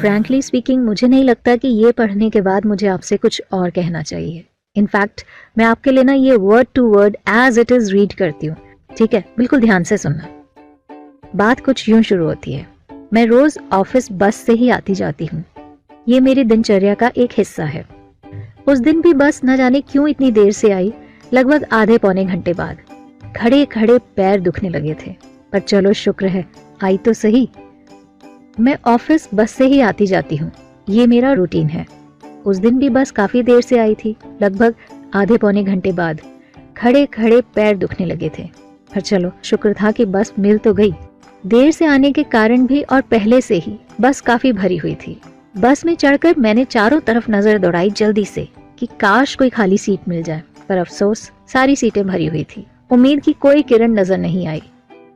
Frankly speaking मुझे नहीं लगता कि ये पढ़ने के बाद मुझे आपसे कुछ और कहना चाहिए। इनफैक्ट मैं आपके लिए ना ये word to word as it is read करती हूँ, ठीक है? बिल्कुल ध्यान से सुनना। बात कुछ यूं शुरू होती है। मैं रोज ऑफिस बस से ही आती जाती हूँ। ये मेरी दिनचर्या का एक हिस्सा है। उस दिन भी बस न जाने क्यों इतनी देर से आई, लगभग आधे पौने घंटे बाद। खड़े खड़े पैर दुखने लगे थे, पर चलो शुक्र है आई तो सही। मैं ऑफिस बस से ही आती जाती हूँ, ये मेरा रूटीन है। उस दिन भी बस काफी देर से आई थी, लगभग आधे पौने घंटे बाद। खड़े खड़े पैर दुखने लगे थे, पर चलो शुक्र था कि बस मिल तो गई। देर से आने के कारण भी और पहले से ही बस काफी भरी हुई थी। बस में चढ़कर मैंने चारों तरफ नजर दौड़ाई जल्दी से कि काश कोई खाली सीट मिल जाए, पर अफसोस सारी सीटें भरी हुई थी। उम्मीद की कोई किरण नजर नहीं आई।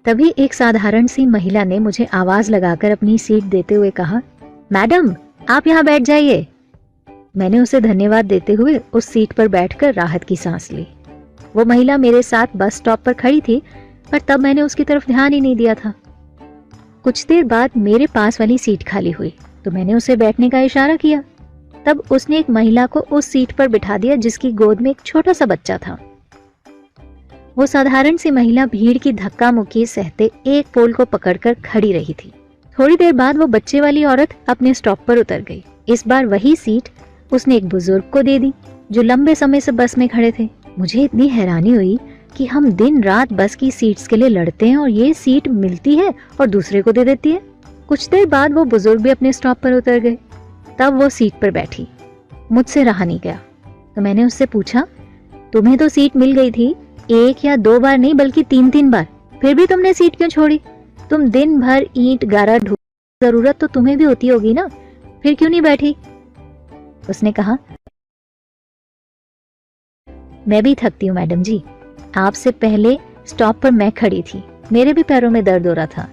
तभी एक साधारण सी महिला ने मुझे आवाज लगाकर अपनी सीट देते हुए कहा, मैडम आप यहाँ बैठ जाइए। मैंने उसे धन्यवाद देते हुए उस सीट पर बैठकर राहत की सांस ली। वो महिला मेरे साथ बस स्टॉप पर खड़ी थी, पर तब मैंने उसकी तरफ ध्यान ही नहीं दिया था। कुछ देर बाद मेरे पास वाली सीट खाली हुई तो मैंने उसे बैठने का इशारा किया। तब उसने एक महिला को उस सीट पर बिठा दिया जिसकी गोद में एक छोटा सा बच्चा था। वो साधारण सी महिला भीड़ की धक्का मुक्की सहते एक पोल को पकड़कर खड़ी रही थी। थोड़ी देर बाद वो बच्चे वाली औरत अपने स्टॉप पर उतर गई। इस बार वही सीट उसने एक बुजुर्ग को दे दी जो लंबे समय से बस में खड़े थे। मुझे इतनी हैरानी हुई कि हम दिन रात बस की सीट्स के लिए लड़ते हैं और ये सीट मिलती है और दूसरे को दे देती है। कुछ देर बाद वो बुजुर्ग भी अपने स्टॉप पर उतर गए। तब वो सीट पर बैठी। मुझसे रहा नहीं गया तो मैंने उससे पूछा, तुम्हें तो सीट मिल गई थी, एक या दो बार नहीं बल्कि 3-3 बार, फिर भी तुमने सीट क्यों छोड़ी? तुम दिन भर ईंट गारा ढो, जरूरत तो तुम्हें भी होती होगी ना, फिर क्यों नहीं बैठी? उसने कहा, मैं भी थकती हूँ मैडम जी, आपसे पहले स्टॉप पर मैं खड़ी थी, मेरे भी पैरों में दर्द हो रहा था।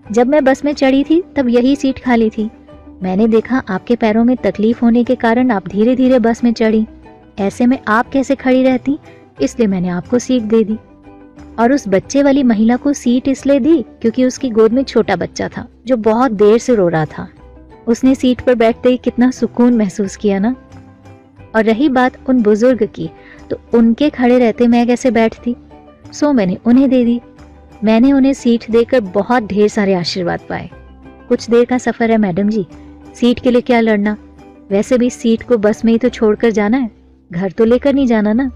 जब मैं बस में चढ़ी थी तब यही सीट खाली थी। मैंने देखा आपके पैरों में तकलीफ होने के कारण आप धीरे धीरे बस में चढ़ी। ऐसे में आप कैसे खड़ी रहती, इसलिए मैंने आपको सीट दे दी। और उस बच्चे वाली महिला को सीट इसलिए दी क्योंकि उसकी गोद में छोटा बच्चा था जो बहुत देर से रो रहा था। उसने सीट पर बैठते ही कितना सुकून महसूस किया ना। और रही बात उन बुजुर्ग की, तो उनके खड़े रहते मैं कैसे बैठती, सो मैंने उन्हें दे दी। मैंने उन्हें सीट देकर बहुत ढेर सारे आशीर्वाद पाए। कुछ देर का सफर है मैडम जी, सीट के लिए क्या लड़ना, वैसे भी सीट को बस में ही तो छोड़कर जाना है, घर तो लेकर नहीं जाना ना।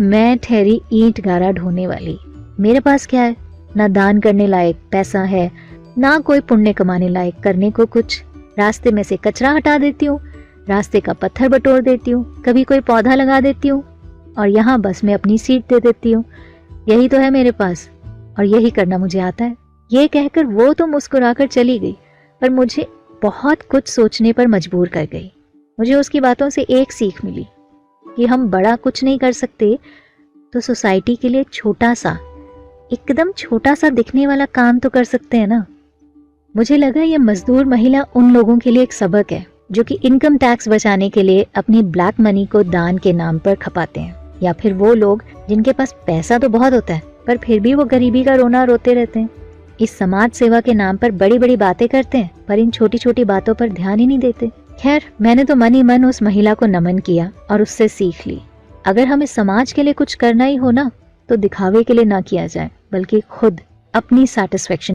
मैं ठहरी ईंट गारा ढोने वाली, मेरे पास क्या है, ना दान करने लायक पैसा है, ना कोई पुण्य कमाने लायक करने को कुछ। रास्ते में से कचरा हटा देती हूँ, रास्ते का पत्थर बटोर देती हूँ, कभी कोई पौधा लगा देती हूँ और यहाँ बस में अपनी सीट दे देती हूँ। यही तो है मेरे पास और यही करना मुझे आता है। ये कहकर वो तो मुस्कुराकर चली गई, पर मुझे बहुत कुछ सोचने पर मजबूर कर गई। मुझे उसकी बातों से एक सीख मिली कि हम बड़ा कुछ नहीं कर सकते तो सोसाइटी के लिए छोटा सा, एकदम छोटा सा दिखने वाला काम तो कर सकते हैं ना। मुझे लगा ये मजदूर महिला उन लोगों के लिए एक सबक है जो कि इनकम टैक्स बचाने के लिए अपनी ब्लैक मनी को दान के नाम पर खपाते हैं, या फिर वो लोग जिनके पास पैसा तो बहुत होता है पर फिर भी वो गरीबी का रोना रोते रहते हैं। इस समाज सेवा के नाम पर बड़ी बड़ी बातें करते हैं पर इन छोटी छोटी बातों पर ध्यान ही नहीं देते। खैर, मैंने तो मन ही मन उस महिला को नमन किया और उससे सीख ली, अगर हमें समाज के लिए कुछ करना ही हो ना, तो दिखावे के लिए ना किया जाए बल्कि खुद अपनी सेटिस्फेक्शन